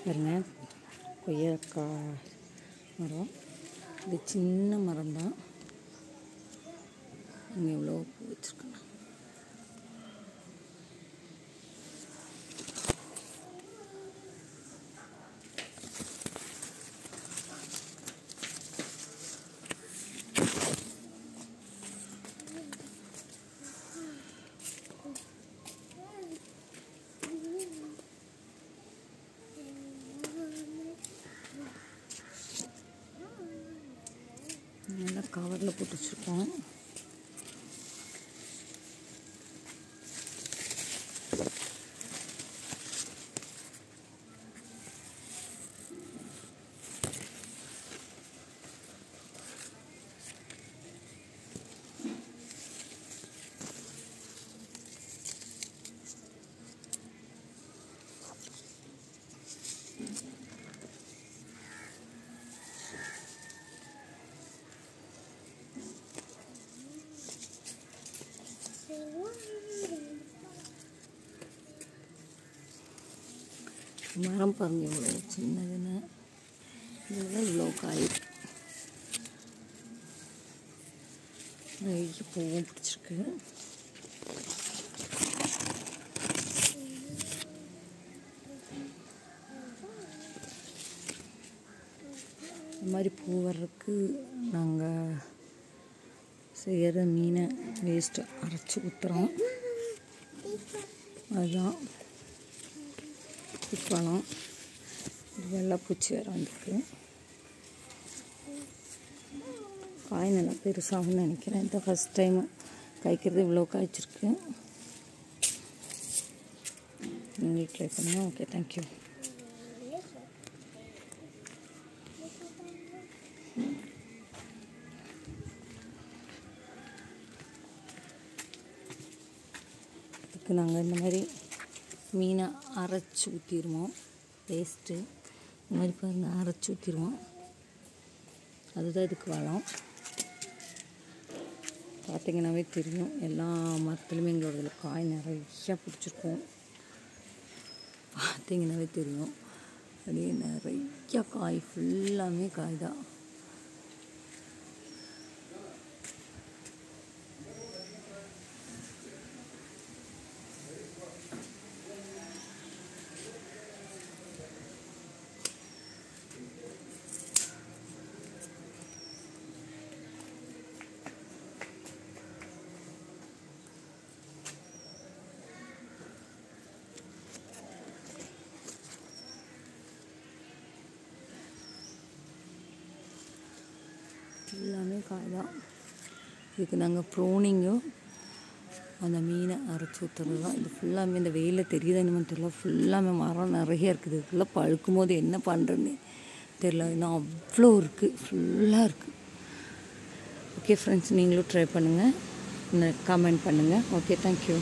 பாருங்க, கொய்யாக்காய் மரம். இது சின்ன மரம் தான். இங்கே எவ்வளோ பூ வச்சுருக்காங்க. நல்லா கவரில் போட்டு வச்சுருக்கோம். மரம் பாருங்க இவ்வளோ சின்னதுன்னு. இதெல்லாம் இவ்வளோ காய். நிறைய பூவும் பிடிச்சிருக்கு. இந்த மாதிரி பூ வர்றதுக்கு நாங்கள் செய்கிற மீனை வேஸ்ட்டு அரைச்சி ஊற்றுறோம். அதுதான் குப்பளம். வெள்ளைப்பூச்சி வேறு வந்துருக்கு. காய் நல்லா பெருசாகும்னு நினைக்கிறேன். இந்த ஃபஸ்ட் டைம் காய்க்கிறது இவ்வளோ காய்ச்சிருக்கு. நீங்கள் ட்ரை பண்ணுங்கள். Okay, thank you. இதுக்கு நாங்கள் இந்த மாதிரி மீனை அரைச்சி ஊற்றிடுவோம். வேஸ்ட்டு இந்த மாதிரி பாருங்கள், அரைச்சி ஊற்றிடுவோம். அதுதான் இதுக்கு வளம். பார்த்திங்கன்னாவே தெரியும், எல்லா மரத்துலையுமே எங்களோட காய் நிறையா பிடிச்சிருக்கும். பார்த்திங்கன்னாவே தெரியும், அப்படியே நிறையா காய், ஃபுல்லாமே காய் தான். எல்லாமே காய் தான். இதுக்கு நாங்கள் ப்ரோனிங்கும் அந்த மீனை அரைச்சி ஊற்றுறது தான். இது ஃபுல்லாமே இந்த வெயிலில் தெரியுது என்னமோ தெரியல, ஃபுல்லாமே மரம் நிறைய இருக்குது. ஃபுல்லாக பழுக்கும் போது என்ன பண்ணுறதுன்னு தெரியல. இன்னும் அவ்வளோ இருக்குது, ஃபுல்லாக இருக்குது. ஓகே ஃப்ரெண்ட்ஸ், நீங்களும் ட்ரை பண்ணுங்கள், கமெண்ட் பண்ணுங்கள். Okay, thank you.